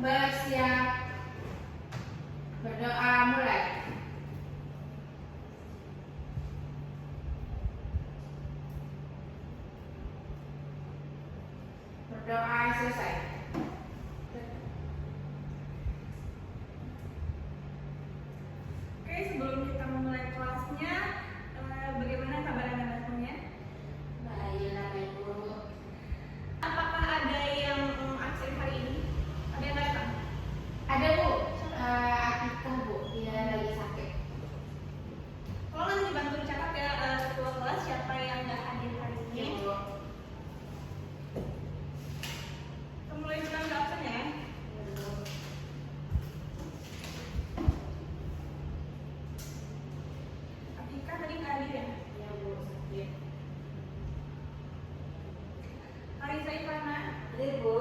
Bersiap. Berdoa mulai. Berdoa selesai. Oke, sebelum kita memulai kelasnya, bagaimana kabar Anda semuanya? Baiklah, Baik Guru. Apakah ada yang absen hari ini? Ada yang datang? Ada Bu, Atika Bu, dia lagi sakit. Tolong nanti dibantu catat ya ketua kelas siapa yang nggak hadir hari ini. Iya Bu. Kita mulai dengan nggak absen ya. Iya, Bu. Atika tadi nggak hadir ya? Iya Bu, sakit. Harisa Ivana, Hadir Bu.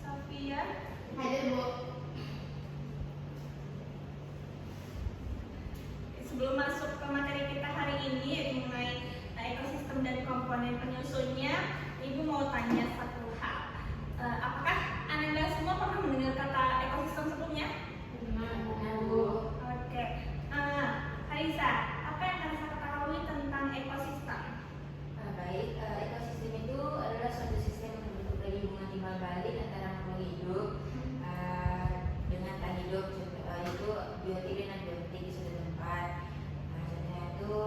Safia, Hadir Bu. sebelum masuk ke materi kita hari ini yaitu mengenai ekosistem dan komponen penyusunnya, Ibu mau tanya satu hal. Apakah Anda semua pernah mendengar kata ekosistem sebelumnya? Benar Bu. Oke. Harisa, apa yang Harisa ketahui tentang ekosistem? Baik, ekosistem itu adalah suatu sistem yang membentuk dari hubungan timbal balik antara makhluk hidup dengan tak hidup, itu biotik dan abiotik di suatu tempat. Contohnya itu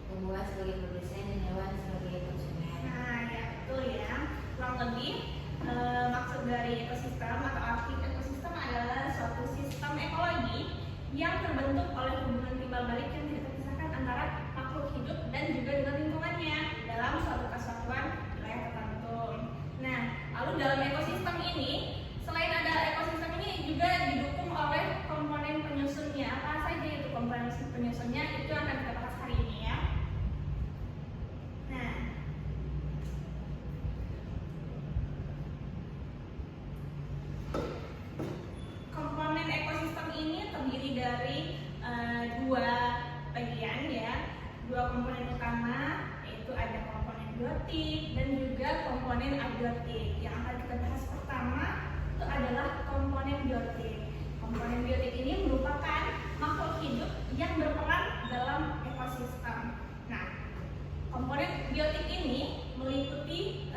tumbuhan sebagai produsen dan hewan sebagai konsumen. Nah, ya betul ya. Kurang lebih maksud dari ekosistem atau arti ekosistem adalah suatu sistem ekologi yang terbentuk oleh hubungan timbal balik yang tidak terpisahkan antara makhluk hidup dan juga dengan lingkungannya dalam suatu kesatuan wilayah tertentu. Nah, lalu dalam ekosistem ini, selain ada ekosistem ini juga didukung oleh komponen penyusunnya. Apa saja itu komponen penyusunnya? Itu akan kita bahas hari ini ya. Nah, komponen ekosistem ini terdiri dari dua bagian ya, dua komponen utama, yaitu ada komponen biotik dan juga komponen abiotik. Yang akan kita bahas pertama itu adalah komponen biotik. Komponen biotik ini merupakan makhluk hidup yang berperan dalam ekosistem. Nah, komponen biotik ini meliputi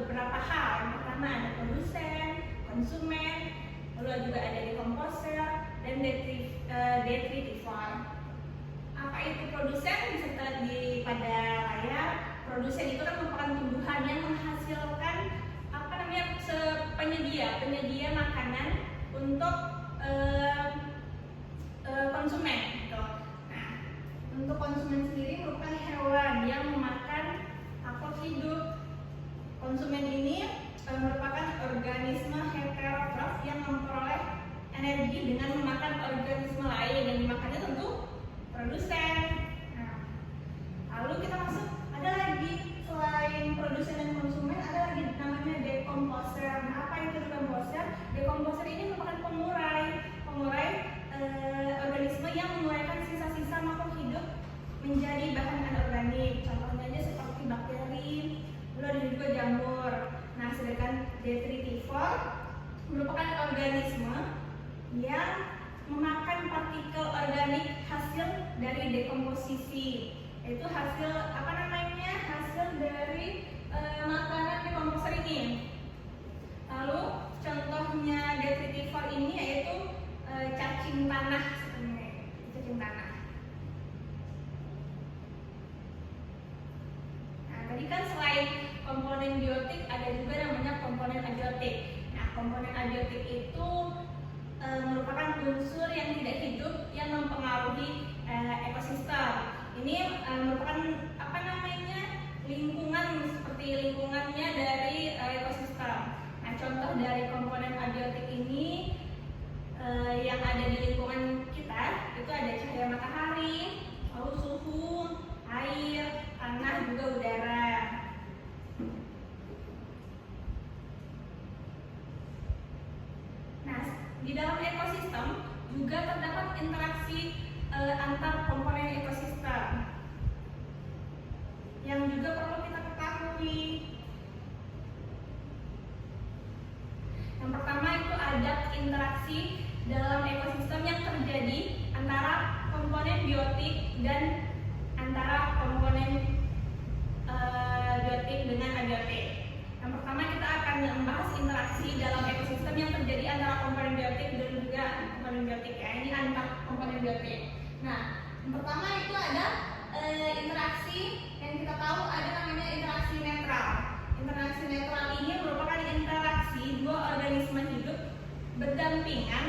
beberapa hal. Yang pertama ada produsen, konsumen, lalu juga ada dekomposer dan detritivor. Apa itu produsen? Bisa kita lihat pada layar. Produsen itu kan merupakan tumbuhan yang menghasilkan penyedia makanan untuk konsumen. Gitu. Nah, untuk konsumen sendiri merupakan hewan yang memakan makhluk hidup. Konsumen ini merupakan organisme heterotrof yang memperoleh energi dengan memakan organisme lain, yang dimakannya tentu produsen. Nah, lalu kita masuk, ada lagi selain produsen dan konsumen, ada lagi namanya dekomposer. Nah, apa itu dekomposer? Dekomposer ini merupakan pengurai organisme yang menguraikan sisa-sisa makhluk hidup menjadi bahan anorganik. Contohnya aja seperti bakteri, lalu ada juga jamur. Nah, sedangkan detritivor merupakan organisme yang memakan partikel organik hasil dari dekomposisi. Itu hasil hasil dari makanan dekomposer ini. Lalu contohnya detritivor ini yaitu cacing tanah sebenarnya, cacing tanah. Nah, tadi kan selain komponen biotik ada juga namanya komponen abiotik. Nah, komponen abiotik itu merupakan unsur yang tidak hidup yang mempengaruhi ekosistem. Ini merupakan lingkungan, seperti lingkungannya dari ekosistem. Nah, contoh dari komponen abiotik ini yang ada di lingkungan kita itu ada cahaya matahari, lalu suhu, air, tanah, juga udara. Nah, di dalam ekosistem juga terdapat interaksi antar komponen ekosistem yang juga perlu kita ketahui. Yang pertama ada interaksi dalam ekosistem yang terjadi antara komponen biotik dan antara komponen biotik dengan abiotik. Yang pertama kita akan membahas interaksi dalam ekosistem yang terjadi antara komponen biotik dan juga komponen biotik ya. Ini antar komponen biotik. Nah, yang pertama itu ada interaksi yang kita tahu ada namanya interaksi netral. Interaksi netral ini merupakan interaksi dua organisme hidup berdampingan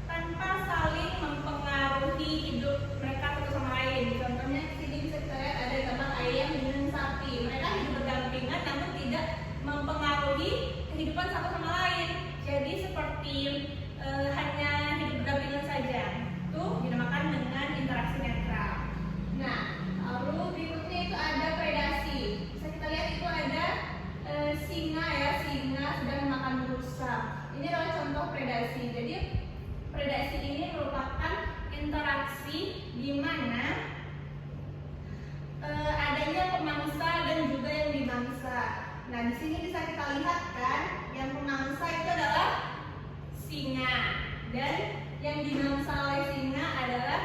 tanpa saling mempengaruhi hidup mereka satu sama lain. Contohnya di sini bisa kita lihat ada gambar ayam dengan sapi. Mereka hidup berdampingan namun tidak mempengaruhi kehidupan satu sama lain. Jadi seperti hanya hidup berdampingan saja. Itu dinamakan dengan interaksi netral. Nah, lalu berikutnya itu ada predasi. Bisa kita lihat itu ada singa ya, singa sedang makan rusa. Ini adalah contoh predasi. Jadi predasi ini merupakan interaksi di mana adanya pemangsa dan juga yang dimangsa. Nah, di sini bisa kita lihat kan, yang pemangsa itu adalah singa dan yang dimangsa oleh singa adalah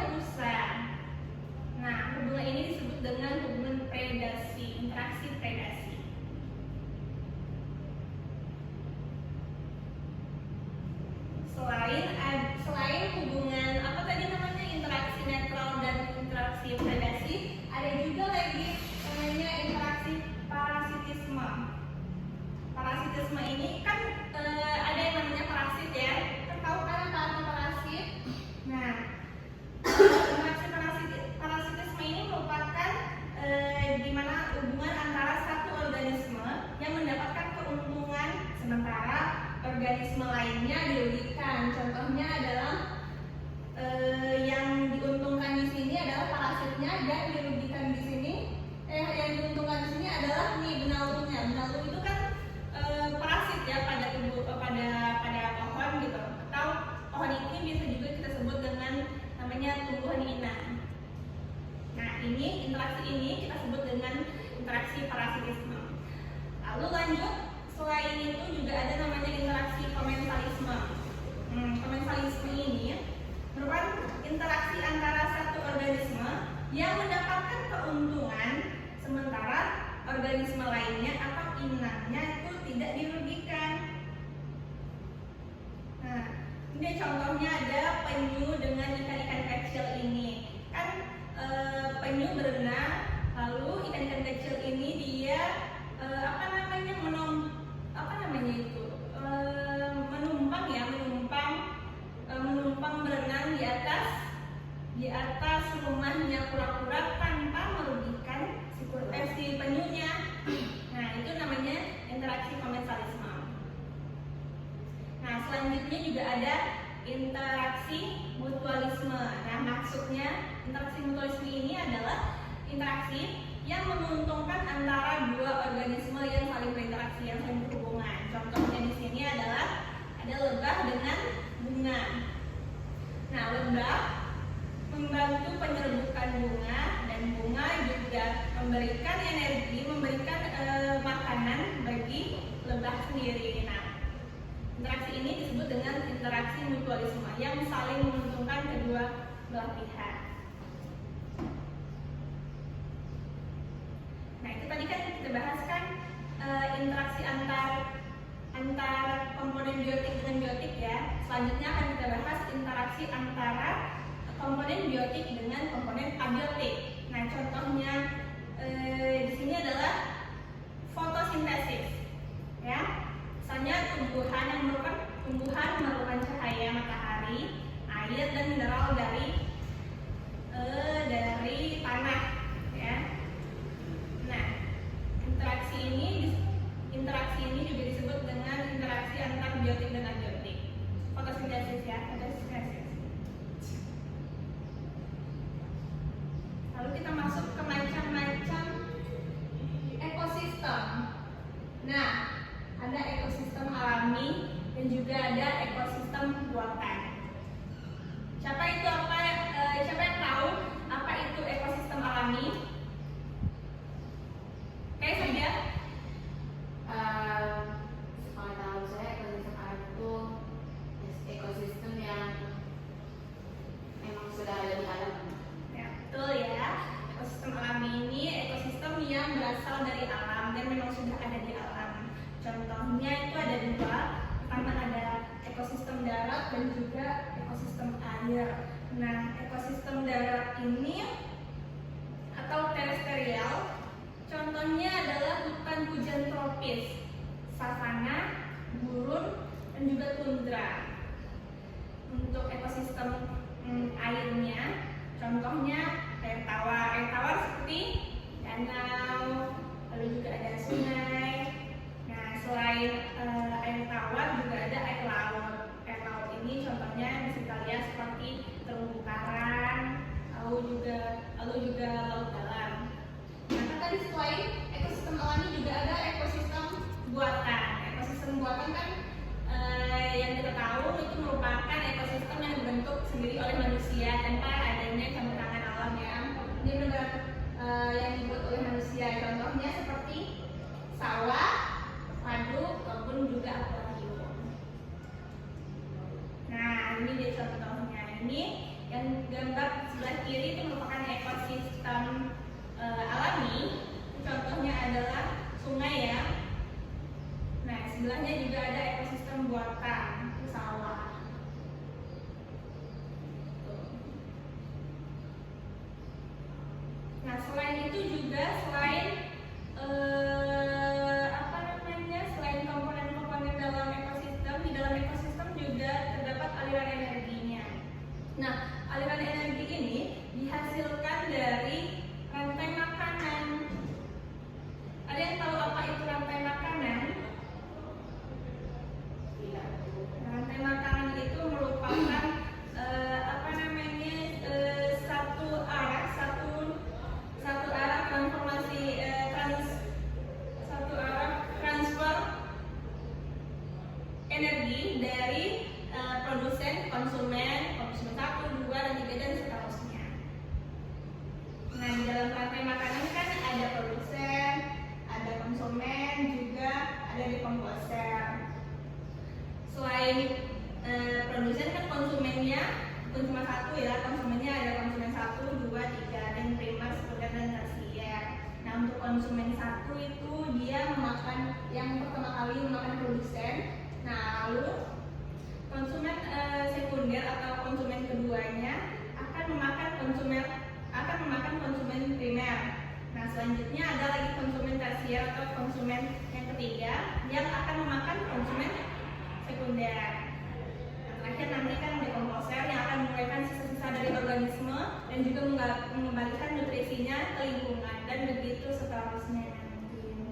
rusa. Nah, hubungan ini disebut dengan hubungan predasi, interaksi predasi. Selain hubungan apa tadi namanya interaksi netral dan interaksi predasi, ada juga lagi namanya interaksi parasitisme. Parasitisme ini kan ada yang namanya parasit ya. Kita tahu kan apa arti parasit? Nah, interaksi parasitisme ini merupakan di mana hubungan antara satu organisme yang mendapatkan keuntungan sementara organisme lainnya dirugikan. Contohnya adalah yang diuntungkan di sini adalah parasitnya dan dirugikan di sini yang diuntungkan di sini adalah benalunya. Benalu itu kan parasit ya pada tubuh pada pohon gitu. Atau pohon ini bisa juga kita sebut dengan namanya tumbuhan inang. Nah, ini interaksi ini kita sebut dengan interaksi parasitisme. Lalu lanjut, selain itu juga ada namanya interaksi komensalisme. Komensalisme ini merupakan interaksi antara satu organisme yang mendapatkan keuntungan sementara organisme lainnya atau inangnya itu tidak dirugikan. Nah, ini contohnya ada penyu dengan ikan-ikan kecil ini. Kan penyu berenang, lalu ikan-ikan kecil ini dia menumpang berenang di atas rumahnya kura-kura tanpa merugikan si penyunya. Nah, itu namanya interaksi komensalisme. Nah, selanjutnya juga ada interaksi mutualisme. Nah, maksudnya interaksi mutualisme ini adalah interaksi yang menguntungkan antara dua organisme yang saling berinteraksi, yang saling berhubungan. Contohnya di sini adalah ada lebah dengan bunga. Nah, lebah membantu penyerbukan bunga dan bunga juga memberikan energi, memberikan makanan bagi lebah sendiri. Nah, interaksi ini disebut dengan interaksi mutualisme yang saling menguntungkan kedua belah pihak. Nah, itu tadi kan kita bahas kan interaksi antar komponen biotik dengan biotik ya. Selanjutnya akan kita bahas interaksi antara komponen biotik dengan komponen abiotik. Nah, contohnya di sini adalah fotosintesis, ya. Misalnya tumbuhan memerlukan cahaya matahari, air dan mineral dari tanah, ya. Nah, interaksi ini juga disebut dengan interaksi antar biotik dan abiotik. Fotosintesis ya, fotosintesis. Lalu kita masuk ke macam-macam ekosistem. Nah, ada ekosistem alami dan juga ada ekosistem buatan. Siapa yang tahu apa itu ekosistem alami? Kayak saja savana, gurun, dan juga tundra. Untuk ekosistem airnya, contohnya air tawar. Air tawar seperti danau, lalu juga ada sungai. Nah, selain air tawar juga ada air laut. Air laut ini contohnya bisa kita lihat seperti terumbu karang, lalu juga laut dalam. Nah, tadi selain ekosistem alami juga ada ekosistem buatan. Ekosistem buatan kan yang kita tahu itu merupakan ekosistem yang dibentuk sendiri oleh manusia tanpa adanya campur tangan alam ya. Ini benar yang dibuat oleh manusia. Contohnya seperti sawah, waduk, kebun juga akuarium. Nah, ini dia contohnya. Ini yang gambar sebelah kiri itu merupakan ekosistem alami. Contohnya adalah sungai ya. Nah, sebelahnya juga ada ekosistem buatan, sawah. Nah, selain itu juga selain selain komponen-komponen dalam ekosistem, di dalam ekosistem juga terdapat aliran energinya. Nah, aliran energi ini dihasilkan dari rantai makanan. Ada yang tahu apa itu rantai makanan? Rantai makanan itu merupakan satu arah transformasi satu arah transfer energi dari produsen konsumen 1, 2, dan 3 dan seterusnya. Nah, di dalam rantai makanan kan ada produsen, ada konsumen, juga ada dekomposer. Selain produsen kan konsumennya bukan cuma satu ya, konsumennya ada konsumen 1, 2, 3, dan primer, sekunder, dan tersier. Nah, untuk konsumen 1 itu dia memakan yang pertama kali memakan produsen. Nah, lalu konsumen sekunder atau konsumen keduanya akan memakan konsumen primer. Nah, selanjutnya ada lagi konsumen tersier atau konsumen yang ketiga yang akan memakan konsumen sekunder. Terakhir nanti kan dekomposer yang akan menguraikan sisa-sisa dari organisme dan juga mengembalikan nutrisinya ke lingkungan, dan begitu seterusnya nanti.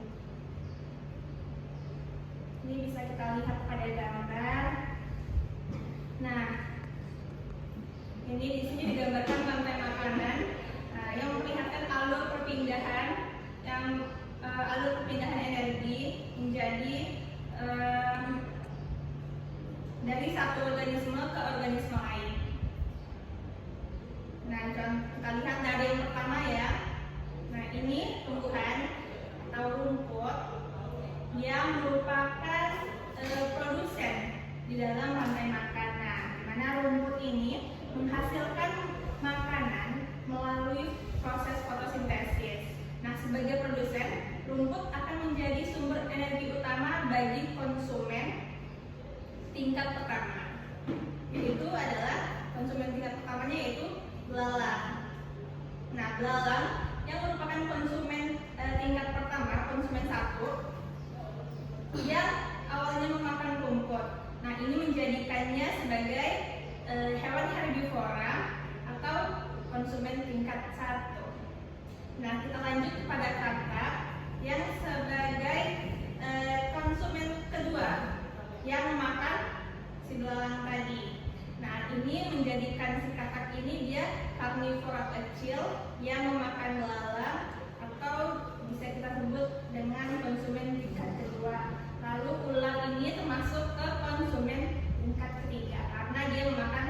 Ini bisa kita lihat pada gambar. Nah, ini di sini digambarkan rantai makanan yang memperlihatkan alur perpindahan energi menjadi dari satu organisme ke organisme lain. Nah, kita lihat dari yang pertama ya. Nah, ini tumbuhan atau rumput yang merupakan produsen di dalam rantai makanan, di mana rumput ini menghasilkan makanan melalui proses fotosintesis. Nah, sebagai produsen, rumput akan menjadi sumber energi utama bagi konsumen tingkat pertama, yaitu adalah konsumen tingkat pertamanya yaitu belalang. Nah, belalang yang merupakan konsumen tingkat pertama, konsumen 1, yang awalnya memakan rumput. Nah, ini menjadikannya sebagai hewan herbivora atau konsumen tingkat 1. Nah, kita lanjut kepada kakak yang sebagai konsumen kedua yang memakan si belalang tadi. Nah, ini menjadikan si kakak ini dia karnivora kecil yang memakan belalang, atau bisa kita sebut dengan konsumen tingkat kedua. Lalu ular ini termasuk ke konsumen tingkat ketiga karena dia memakan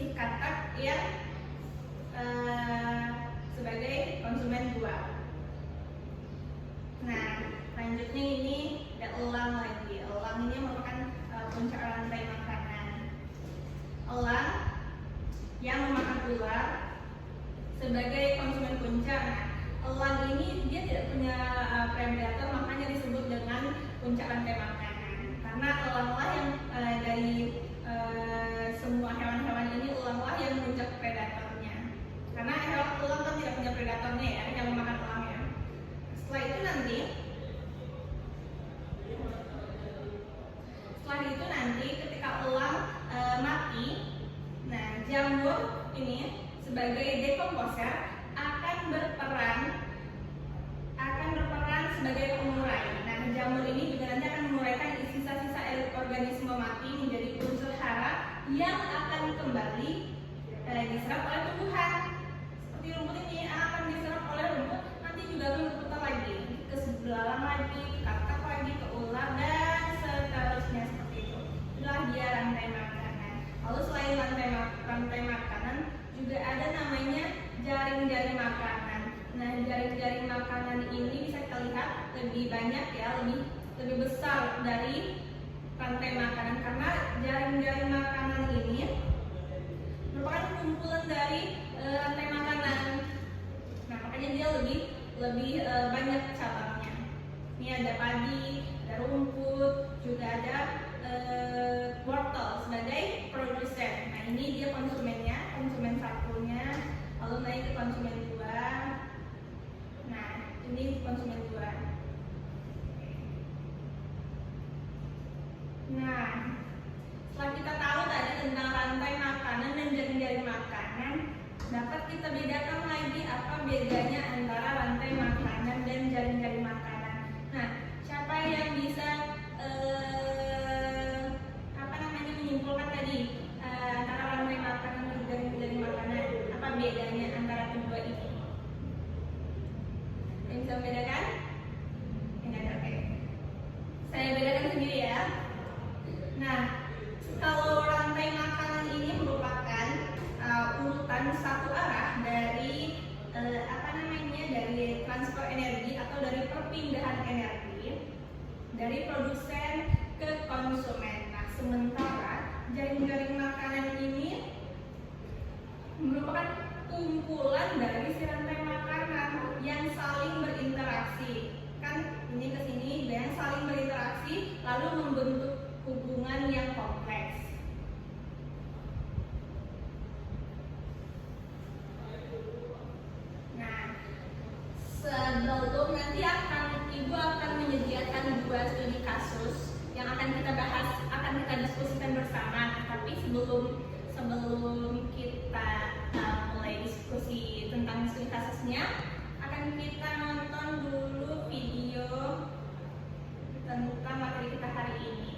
si kakak yang sebagai konsumen 2. Nah, lanjutnya ini ada elang lagi. Elang ini merupakan puncak rantai makanan. Elang yang memakan ular sebagai konsumen puncak. Nah, elang ini dia tidak punya predator, makanya disebut dengan puncak rantai makanan. Karena elanglah yang dari semua hewan-hewan ini, elanglah yang puncak predatornya. Karena elang kan tidak punya predatornya ya, yang memakan elang ya. Setelah itu nanti yang akan kembali diserap oleh tumbuhan. Seperti rumput ini akan diserap oleh rumput, nanti juga akan berputar lagi ke belalang lagi, ke katak lagi, ke ular dan seterusnya seperti itu. Itulah dia rantai makanan. Lalu selain rantai makanan juga ada namanya jaring-jaring makanan. Nah, jaring-jaring makanan ini bisa kita lihat lebih banyak ya, lebih besar dari rantai makanan karena jaring-jaring makanan ini merupakan kumpulan dari rantai makanan. Nah, makanya dia lebih banyak cabangnya. Ini ada padi, ada rumput, juga ada wortel sebagai produsen. Nah, ini dia konsumennya, konsumen satunya, lalu naik ke konsumen dua. Nah, ini konsumen dua. Nah, setelah kita tahu tadi tentang rantai makanan dan jaring-jaring makanan, dapat kita bedakan lagi apa bedanya antara rantai makanan dan jaring-jaring makanan. Nah, siapa yang bisa menyimpulkan tadi antara rantai makanan dan jaring-jaring makanan? Apa bedanya antara kedua ini? Yang bisa membedakan? Enggak ada, oke. Saya bedakan sendiri ya. Nah, kalau rantai makanan ini merupakan urutan satu arah dari dari transfer energi atau dari perpindahan energi dari produsen ke konsumen. Nah, sementara jaring-jaring makanan ini merupakan kumpulan dari si rantai makanan yang saling berinteraksi. Kan ini ke sini dan saling berinteraksi lalu membentuk hubungan yang kompleks. Nah, sebelum nanti Ibu akan menyediakan 2 studi kasus yang akan kita bahas, akan kita diskusikan bersama. Tapi sebelum kita mulai diskusi tentang studi kasusnya, akan kita nonton dulu video tentang materi kita hari ini.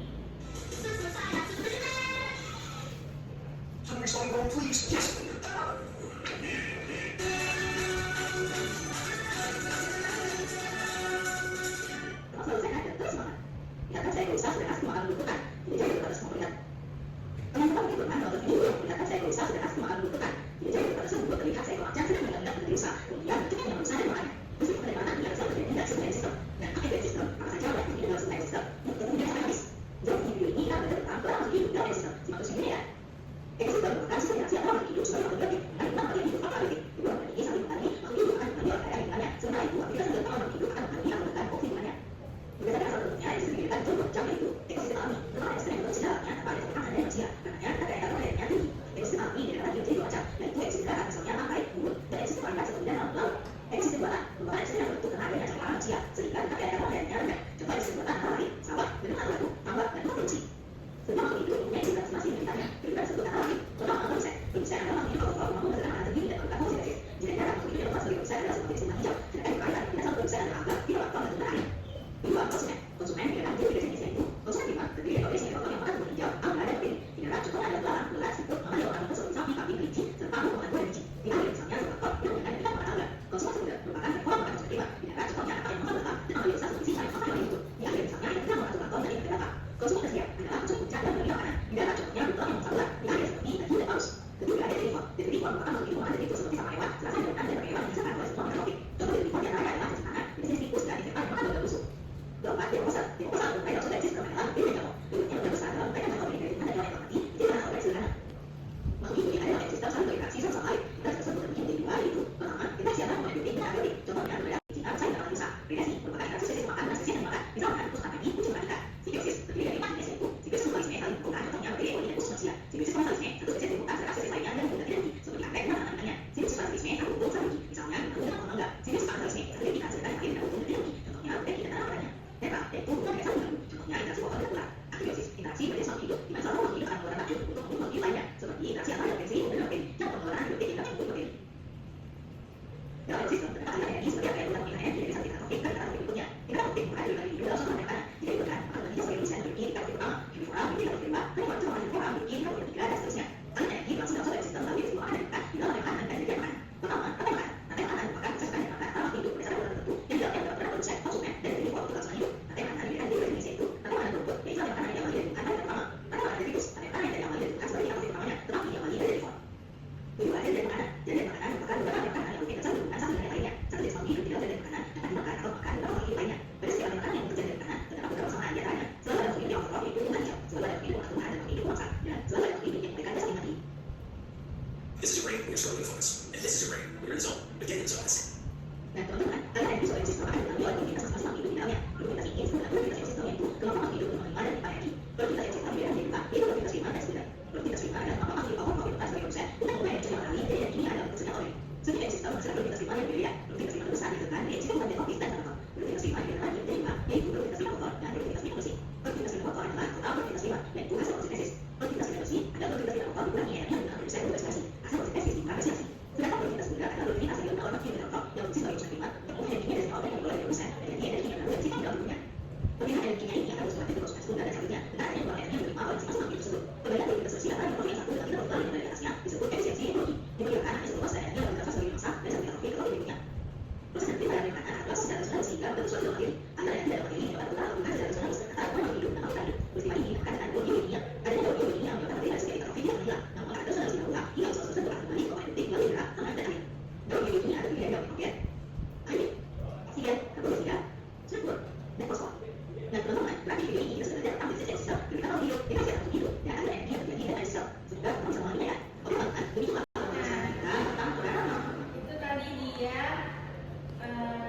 Itu tadi dia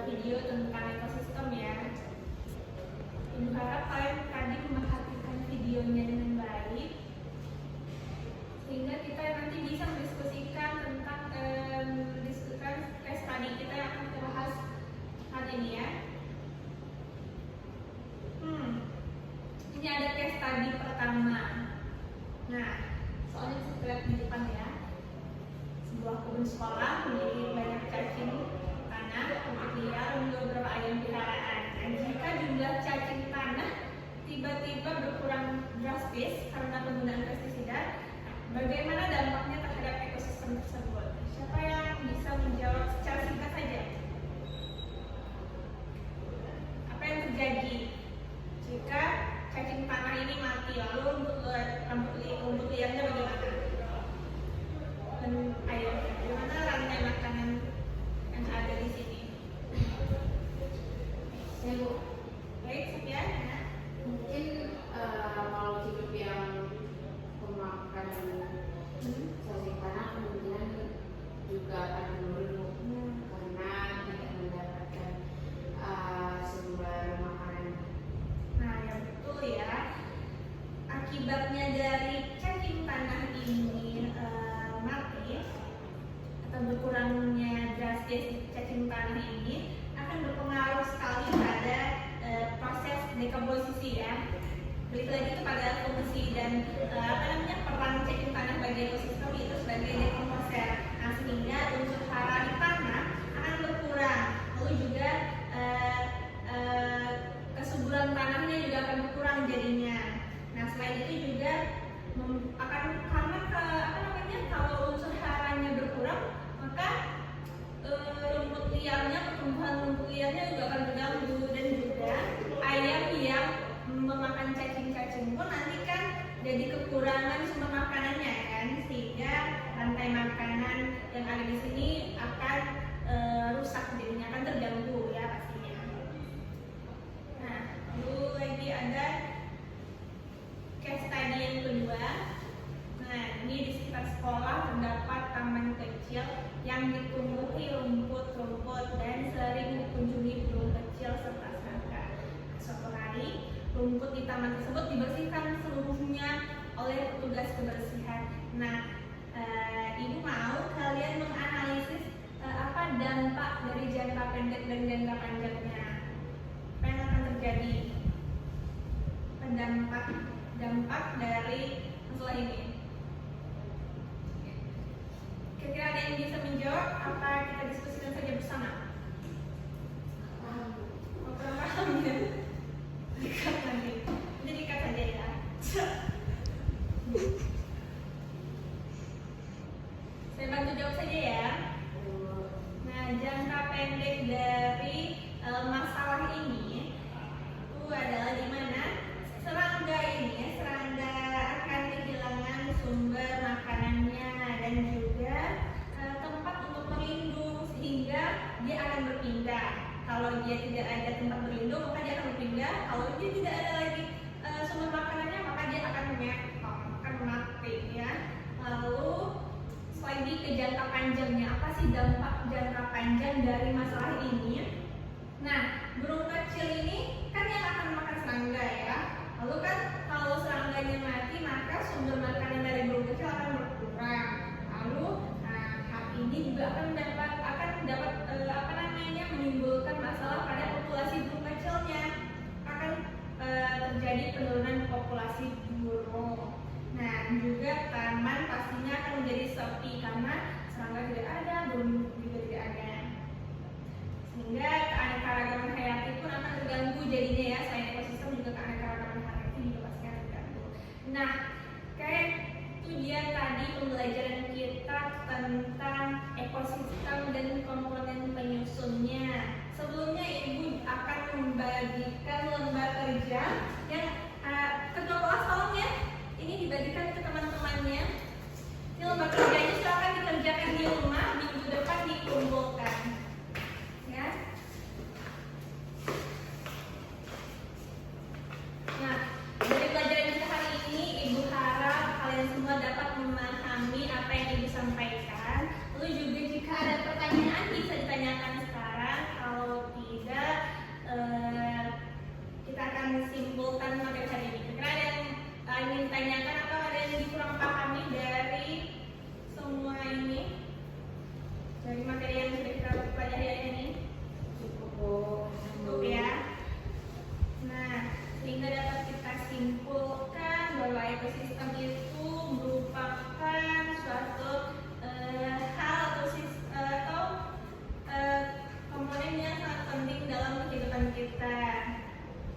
video tentang ekosistem ya. Ibu harap kalian tadi memperhatikan videonya dengan baik, sehingga kita nanti bisa mendiskusikan tentang mendiskusikan case study kita yang akan kita bahas saat ini ya. Ini ada case study pertama. Nah, soalnya bisa lihat di depan ya. Sebuah kebun sekolah memiliki banyak cacing tanah, rumput liar, dan beberapa ayam peliharaan. Dan jika jumlah cacing tanah tiba-tiba berkurang drastis karena penggunaan pestisida, bagaimana dampaknya terhadap ekosistem tersebut? Siapa yang bisa menjawab secara singkat saja? Apa yang terjadi jika cacing tanah ini mati, lalu rumput liarnya bagaimana? Dan ayamnya, bagaimana rantai makanan yang ada di sini? Ya Bu, Baik, sekian ya. mungkin kalau hidup yang pemakan cacing tanah kemungkinan juga akan menurun Bu. Karena tidak mendapatkan sumber makanan. Nah, ya betul ya. Akibatnya dari cacing tanah ini mati atau berkurangnya drastis cacing tanah ini akan berpengaruh sekali pada proses dekomposisi ya. Balik lagi kepada fungsi dan peran cacing tanah bagi ekosistem itu sebagai dekomposer. Nah, sehingga unsur hara di tanah akan berkurang, lalu juga kesuburan tanahnya juga akan berkurang jadinya. Nah, selain itu juga akan karena kalau unsur haranya berkurang, maka rumput liarnya, pertumbuhan rumput liarnya juga akan terganggu, dan juga ayam yang memakan cacing-cacing pun nanti kan jadi kekurangan sumber makanannya kan, sehingga rantai makanan yang ada di sini akan rusak, jadinya akan terganggu ya pastinya. Nah, lalu lagi ada case study yang kedua. Nah, ini di sekitar sekolah terdapat taman kecil yang ditumbuhi rumput-rumput dan sering dikunjungi burung kecil serta serangga. Suatu hari, rumput di taman tersebut dibersihkan seluruhnya oleh petugas kebersihan. Nah, Ibu mau kalian menganalisis apa dampak dari jangka pendek dan jangka panjangnya. Apa yang akan terjadi? Dampak dari masalah ini. Kira-kira ada yang bisa menjawab? Apa kita diskusikan saja bersama? Kurang paham ya? Dikat nanti. Jadi dikat saja ya. Saya bantu jawab saja ya. Nah, jangka pendek dari masalah ini itu adalah di mana serangga akan kehilangan sumber makanannya dan juga tempat untuk berlindung, sehingga dia akan berpindah. Kalau dia tidak ada tempat berlindung, maka dia akan berpindah. Kalau dia tidak ada lagi sumber makanannya, maka dia akan akan mati ya. Lalu lagi ke jangka panjangnya, apa sih dampak jangka panjang dari masalah ini? Nah, burung kecil ini kan yang akan makan serangga ya. terjadi penurunan populasi burung. Nah, juga taman pastinya akan menjadi sepi karena serangga tidak ada, burung juga tidak ada. Sehingga keanekaragaman hayati pun akan terganggu jadinya ya. Selain ekosistem juga keanekaragaman hayati juga pasti akan terganggu. Nah, kayak itu dia tadi pembelajaran kita tentang ekosistem dan komponen penyusunnya. Sebelumnya Ibu akan membagikan lembar kerja yang kedua kelas tolong ya. Ini dibagikan ke teman-temannya. Ini lembar kerjanya silakan dikerjakan di rumah, minggu depan dikumpulkan. Ya. Nah, dari pelajaran kita hari ini, Ibu harap kalian semua dapat memahami apa yang Ibu sampaikan. Lalu juga jika ada pertanyaan bisa ditanyakan sekarang. Kalau tidak, kita akan simpulkan materi hari ini. Kira ada yang ingin ditanyakan atau ada yang dikurang pahami dari semua ini? Dari materi yang sudah kita pelajari hari ini? Cukup ya. Nah, sehingga dapat kita simpulkan bahwa ekosistem itu merupakan suatu hal atau komponen yang sangat penting dalam kehidupan kita.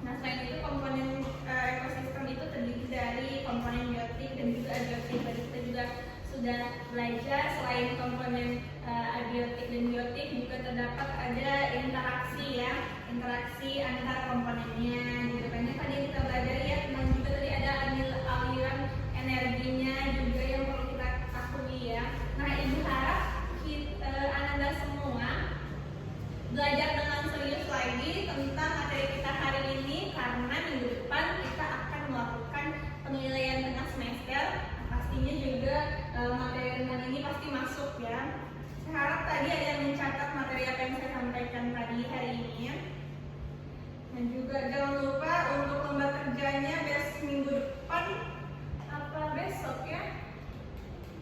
Nah, selain itu komponen ekosistem itu terdiri dari komponen biotik dan juga abiotik. Tadi kita juga sudah belajar selain komponen abiotik dan biotik juga terdapat ada interaksi ya, interaksi antar komponennya. Gitu kan ya, tadi kita belajar ya, dan juga tadi ada aliran energinya juga yang perlu kita ketahui ya. Nah, Ibu harap Ananda semua belajar dengan serius lagi tentang materi kita hari ini karena minggu depan kita akan melakukan penilaian tengah semester. Pastinya juga materi renang ini pasti masuk ya. Saya harap tadi ada yang mencatat materi apa yang saya sampaikan tadi hari ini. Dan juga jangan lupa untuk lembar kerjanya minggu depan apa besok ya?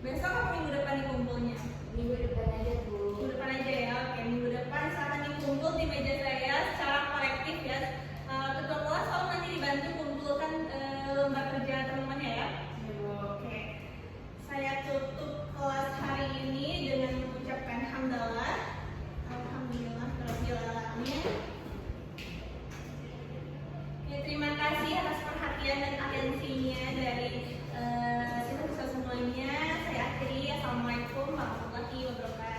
Besok apa minggu depan dikumpulnya? Minggu depan aja Bu. Minggu depan aja ya. Oke, minggu depan silakan dikumpul di meja saya secara kolektif ya. Ketua kelas tolong nanti dibantu kumpulkan lembar kerja teman-teman ya. Oke. Saya tutup kelas hari ini dengan mengucapkan hamdalah. Alhamdulillah rabbil alamin. Oke, terima kasih atas perhatian dan atensinya dari kita semuanya. Saya akhiri. Assalamualaikum warahmatullahi wabarakatuh.